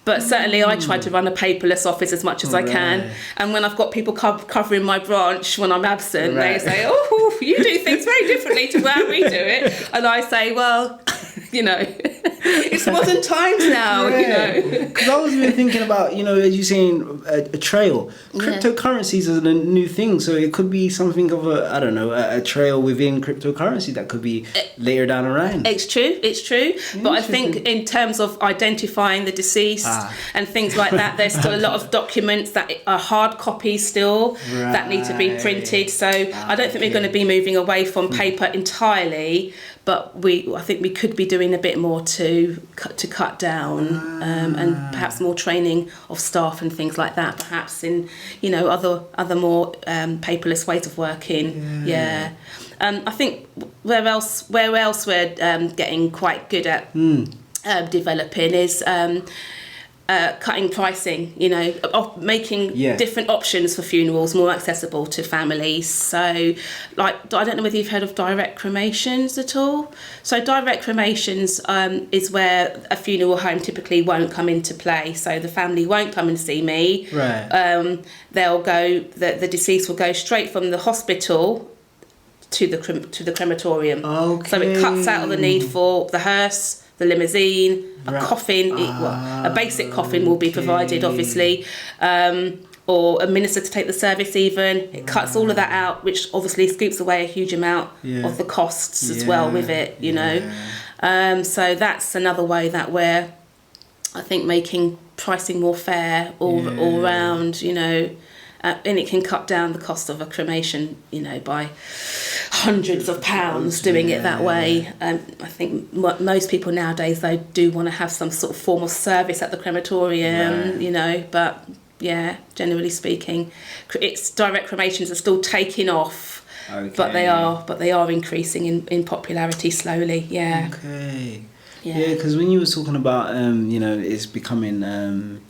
But certainly I try to run a paperless office as much as I can. And when I've got people covering my branch when I'm absent, they say, oh, you do things very differently to how we do it. And I say, well, it's modern times now, Because I was even thinking about, as you're saying, a trail. Cryptocurrencies are a new thing. So it could be something of a trail within cryptocurrency that could be later down the line. It's true. But I think in terms of identifying the deceased and things like that, there's still a lot of documents that are hard copies still that need to be printed. So I don't think we're going to be moving away from paper entirely, but I think we could be doing a bit more to cut down and perhaps more training of staff and things like that, perhaps in other more paperless ways of working. I think where else we're getting quite good at developing is cutting pricing, making different options for funerals more accessible to families. So, I don't know whether you've heard of direct cremations at all. So direct cremations is where a funeral home typically won't come into play. So the family won't come and see me. They'll go. The deceased will go straight from the hospital to the crematorium. So it cuts out the need for the hearse, the limousine, a coffin. A basic coffin will be provided, obviously, or a minister to take the service even. It cuts all of that out, which obviously scoops away a huge amount of the costs as well with it, So that's another way that we're, I think, making pricing more fair all round, and it can cut down the cost of a cremation, by hundreds of pounds doing it that way. I think most people nowadays, though, do want to have some sort of formal service at the crematorium, but generally speaking, it's direct cremations are still taking off, but they are increasing in popularity slowly. Because when you were talking about it's becoming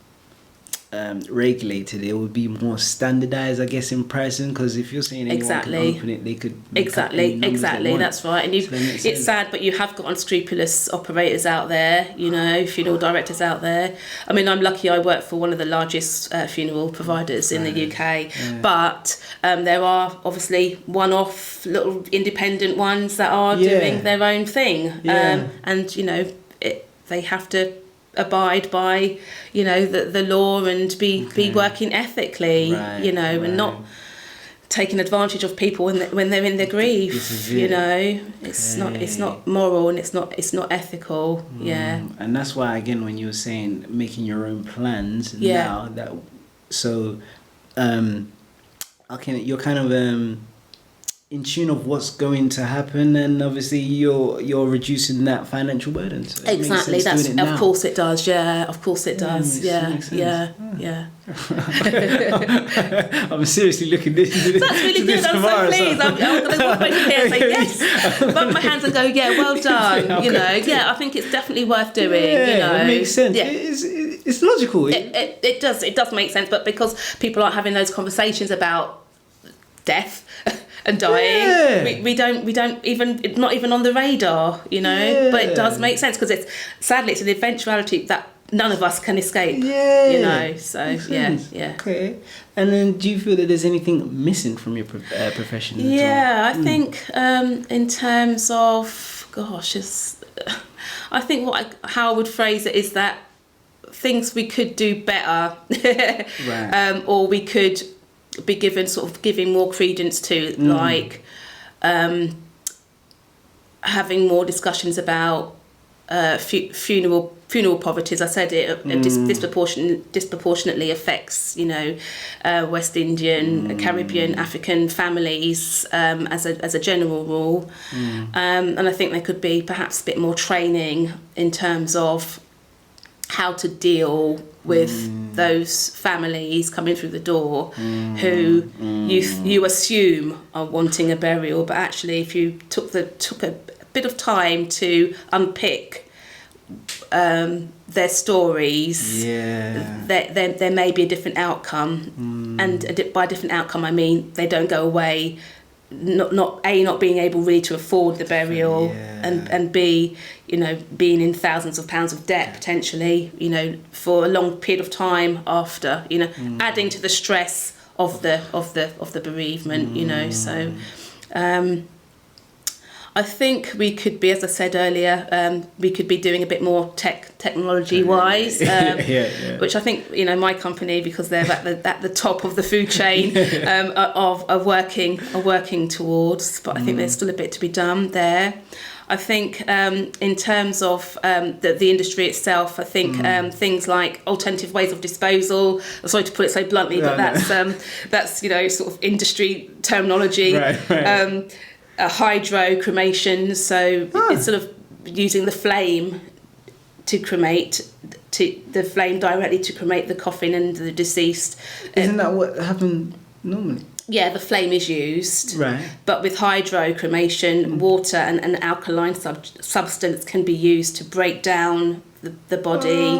regulated, it would be more standardized, I guess, in pricing, because if you're saying anyone can open it, they could exactly that's right. And it's sad, but you have got unscrupulous operators out there, funeral directors out there. I mean, I'm lucky I work for one of the largest funeral providers in the UK, but there are obviously one-off little independent ones that are doing their own thing, and they have to abide by the law and be working ethically, and not taking advantage of people when they're in their grief. It's not moral and it's not ethical. And that's why, again, when you were saying making your own plans now, that you're kind of in tune of what's going to happen, and obviously you're reducing that financial burden. So exactly, that's of course it does. Of course it does. I'm seriously looking this. That's really good. I'm so pleased. I'm going to walk over here and say yes, rub my hands and go, well done. I think it's definitely worth doing. It makes sense. It's logical. It does make sense, but because people aren't having those conversations about death and dying, we don't even, it's not even on the radar, but it does make sense, because it's an eventuality that none of us can escape, so okay. And then do you feel that there's anything missing from your profession at all? I think in terms of I think how I would phrase it is that things we could do better, Right. or we could be giving more credence to, like having more discussions about funeral poverty. As I said, it disproportionately affects, West Indian, Caribbean, African families as a general rule. And I think there could be perhaps a bit more training in terms of how to deal with those families coming through the door who you assume are wanting a burial, but actually if you took a bit of time to unpick their stories, there may be a different outcome. And by different outcome I mean they don't go away not being able really to afford the burial, and B, being in thousands of pounds of debt potentially, for a long period of time after, adding to the stress of the bereavement, so I think we could be, as I said earlier, we could be doing a bit more technology-wise, which I think, my company, because they're at the top of the food chain, are working towards. But I think there's still a bit to be done there. I think in terms of the industry itself, I think things like alternative ways of disposal. Sorry to put it so bluntly, but that's sort of industry terminology. Right. Hydro cremation, so it's sort of using the flame to cremate, directly to cremate the coffin and the deceased. Isn't that what happened normally? Yeah, the flame is used, right? But with hydro cremation, water and alkaline substance can be used to break down the body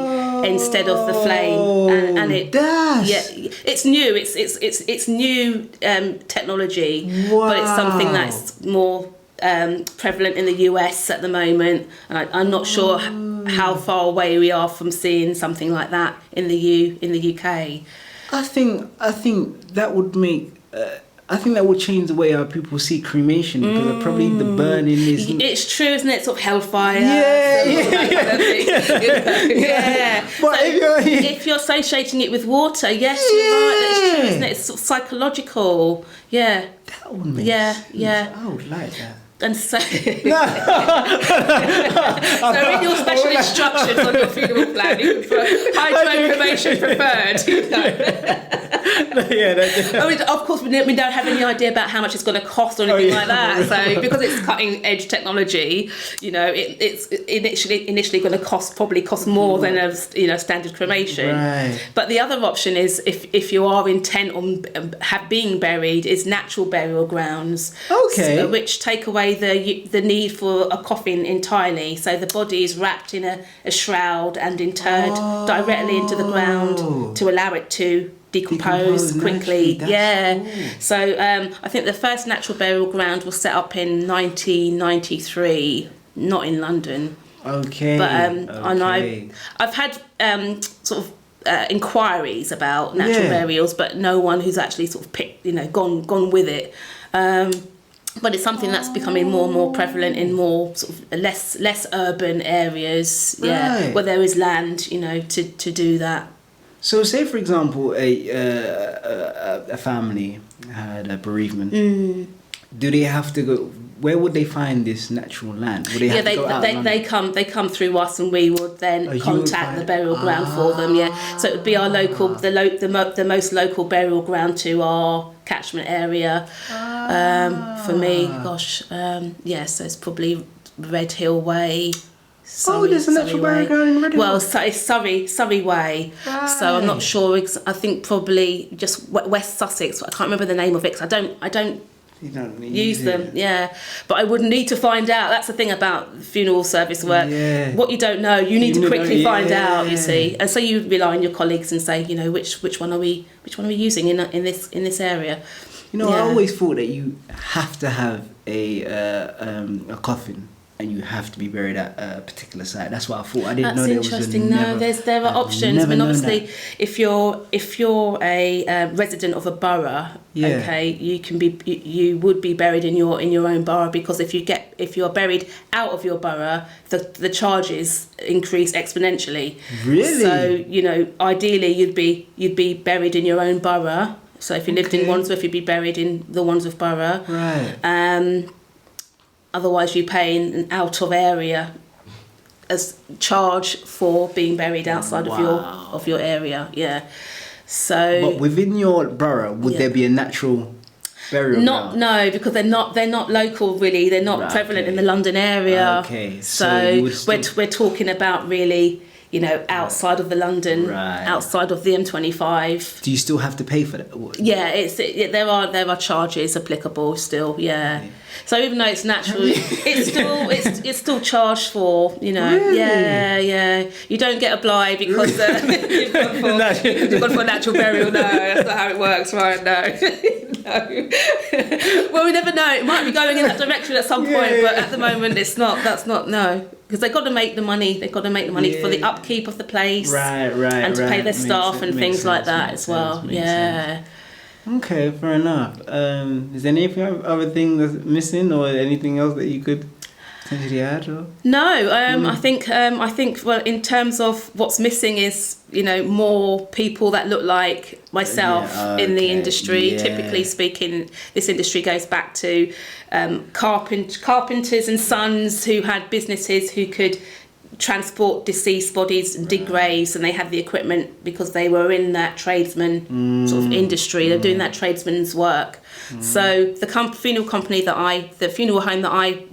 instead of the flame, and it's new. It's new technology, but it's something that's more prevalent in the US at the moment, and I'm not sure how far away we are from seeing something like that in the UK. I think that would make. I think that would change the way how people see cremation, because probably the burning is. It's true, isn't it? Sort of hellfire. But so if you're associating it with water, yes, you're right. That's true, isn't it? It's sort of psychological. Yeah. That would make sense. I would like that. And so, so in your special instructions on your funeral plan, you can put hydro cremation preferred. I mean, of course, we don't have any idea about how much it's going to cost or anything like that. So, because it's cutting edge technology, it's initially going to cost more than a standard cremation. Right. But the other option is if you are intent on being buried, is natural burial grounds. Okay. Which take away the need for a coffin entirely, so the body is wrapped in a shroud and interred directly into the ground to allow it to decompose quickly. Cool. So I think the first natural burial ground was set up in 1993, not in London. Okay. But and I've had sort of inquiries about natural burials, but no one who's actually sort of gone with it. But it's something that's becoming more and more prevalent in more sort of less urban areas, where there is land, to do that. So, say for example, a family had a bereavement. Do they have to go? Where would they find this natural land? Would they have to go out they come through us, and we would then contact the burial ground for them. Yeah, so it would be our local, the most local burial ground to our catchment area. For me, so it's probably Red Hill Way. There's a natural burial ground in Red Hill. Well, so it's Surrey Way. Right. So I'm not sure. I think probably just West Sussex. I can't remember the name of it, 'cause I don't you don't use them. But I would need to find out. That's the thing about funeral service work. What you don't know, you need to quickly find out. You see, and so you rely on your colleagues and say, which one are we using in this area. I always thought that you have to have a coffin and you have to be buried at a particular site. That's what I thought. I didn't know That's there was interesting. There are options. I mean, obviously, if you're a resident of a borough, okay, you would be buried in your own borough, because if you're buried out of your borough, the charges increase exponentially. Really? So ideally you'd be buried in your own borough. So if you lived in Wandsworth, you'd be buried in the Wandsworth borough. Right. Otherwise, you pay an out of area as charge for being buried outside of your area. Yeah. So. But within your borough, would there be a natural burial ground? No, because they're not local really. They're not prevalent in the London area. Okay. So we're talking about really, outside of the London, outside of the M25. Do you still have to pay for that? Yeah, there are charges applicable still. Yeah. Okay. So even though it's natural, it's still charged for. Really? Yeah. You don't get a blight because you've gone for a natural burial. No, that's not how it works, right? No. No. Well, we never know. It might be going in that direction at some point, but at the moment, it's not. That's not. No. Because they've got to make the money. They've got to make the money for the upkeep of the place, and to pay their staff and things like that as well. Yeah. Okay, fair enough. Is there any other thing that's missing, or anything else that you could potentially add? Or? No, I think. Well, in terms of what's missing is more people that look like myself in the industry. Yeah. Typically speaking, this industry goes back to carpenters and sons who had businesses who could transport deceased bodies and dig graves, and they had the equipment because they were in that tradesman sort of industry. They're doing that tradesman's work. So the funeral company the funeral home that I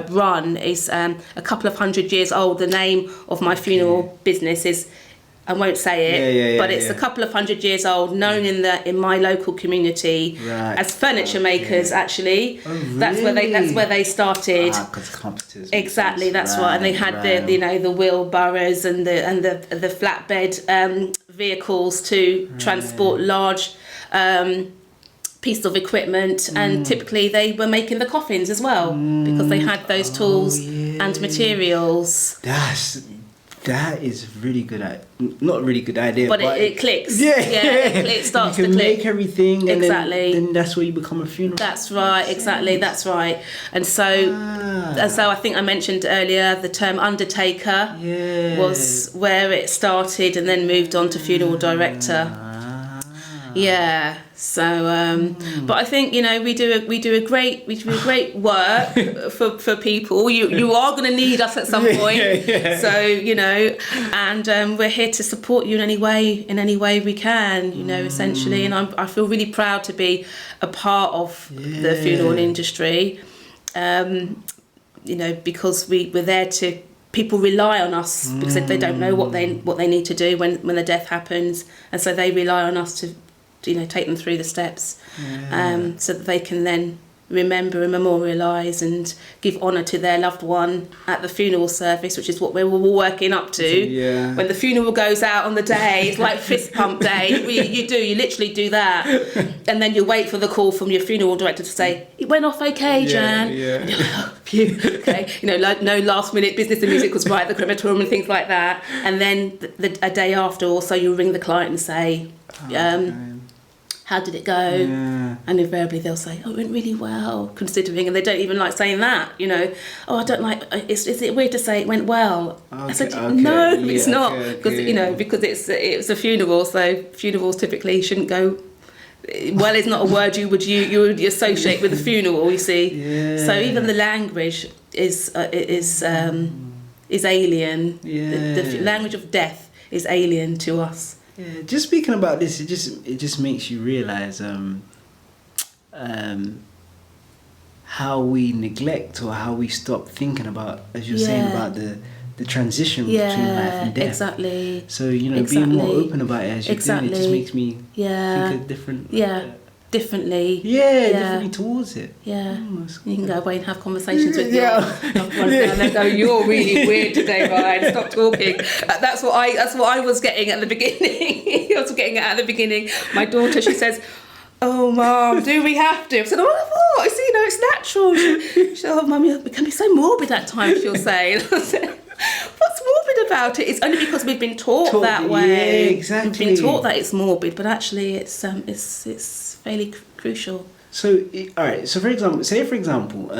run is a couple of 100 years old. The name of my funeral business is, I won't say it, but it's a couple of 100 years old, known in my local community as furniture makers. Actually, that's where they started. Because carpenters. Exactly, that's right. And they had the wheelbarrows and the flatbed vehicles to transport large piece of equipment, and typically they were making the coffins as well, because they had those tools and materials. That is really good. Not a really good idea, but it clicks. It starts to click. You can make everything, and exactly. Then that's where you become a funeral. That's right, exactly. That's right. And so I think I mentioned earlier the term undertaker was where it started, and then moved on to funeral director. Yeah. So, but I think we do a great work for people. You are going to need us at some point. So and we're here to support you in any way we can. Essentially, and I feel really proud to be a part of the funeral industry. Because we're there to. People rely on us because they don't know what they need to do when the death happens, and so they rely on us to take them through the steps, so that they can then remember and memorialise and give honour to their loved one at the funeral service, which is what we're all working up to. When the funeral goes out on the day, it's like fist pump day. You literally do that, and then you wait for the call from your funeral director to say it went off okay, Jan. And you're like, oh, phew. Okay, like no last minute business and music was right at the crematorium and things like that. And then a day after or so, you ring the client and say, how did it go? And invariably they'll say, oh, it went really well, considering, and they don't even like saying that, oh, I don't like, is it weird to say it went well? I said, no, it's not, because because it's a funeral, so funerals typically shouldn't go, well, it's not a word you would associate with a funeral, you see. So even the language is alien. The language of death is alien to us. Yeah, just speaking about this, it just makes you realise how we neglect, or how we stop thinking about, as you're saying, about the transition between life and death. Exactly. So being more open about it as you're doing it just makes me think of different. Differently. Differently towards it. Yeah. You can go away and have conversations with your loved ones, and they go, "You're really weird today, Ryan. Stop talking." That's what I was getting at the beginning. My daughter, she says, oh, Mum, do we have to? I said, oh, what? It's, it's natural. She said, oh, Mum, it can be so morbid at times, she'll say. And I said, what's morbid about it? It's only because we've been taught that way. Yeah, exactly. We've been taught that it's morbid, but actually it's fairly crucial. So, all right. So, for example,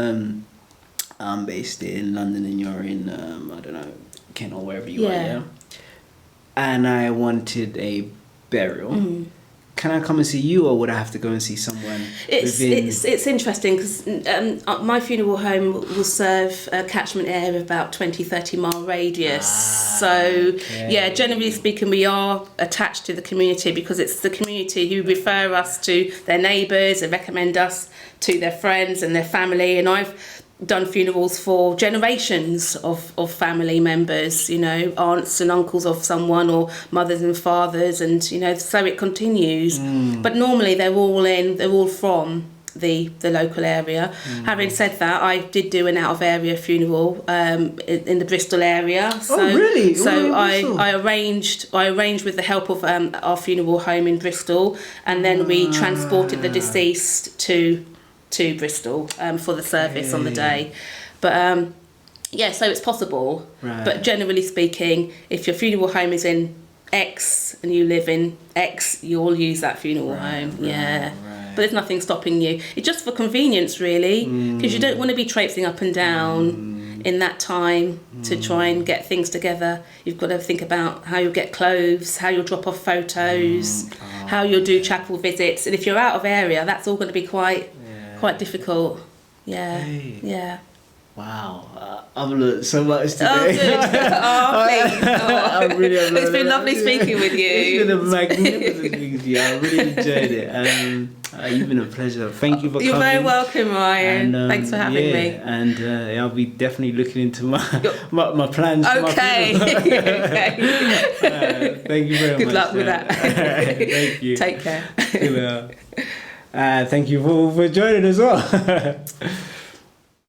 I'm based in London and you're in, I don't know, Kent or wherever you are, yeah? And I wanted a burial. Mm. Can I come and see you, or would I have to go and see someone? It's interesting because my funeral home will serve a catchment area of about 20-30 mile radius. Generally speaking, we are attached to the community because it's the community who refer us to their neighbours and recommend us to their friends and their family. And I've done funerals for generations of family members, aunts and uncles of someone, or mothers and fathers, and so it continues. But normally they're all from the local area. Having said that, I did do an out of area funeral in the Bristol area. So, oh really? So I arranged with the help of our funeral home in Bristol, and then we transported the deceased to Bristol for the service on the day. But so it's possible. Right. But generally speaking, if your funeral home is in X and you live in X, you'll use that funeral home. Right. But there's nothing stopping you. It's just for convenience, really, because you don't want to be traipsing up and down in that time to try and get things together. You've got to think about how you'll get clothes, how you'll drop off photos, how you'll do chapel visits. And if you're out of area, that's all going to be quite difficult. Yeah. Wow, I've learned so much today. Oh, good. Oh, please. I really have It's been lovely speaking with you. It's been a magnificent speaking with you. I really enjoyed it. You've been a pleasure. Thank you for coming. You're very welcome, Ryan. Thanks for having me. And I'll be definitely looking into my plans. Okay. Okay. Thank you very much. Good luck with that. Thank you. Take care. Thank you for joining as well.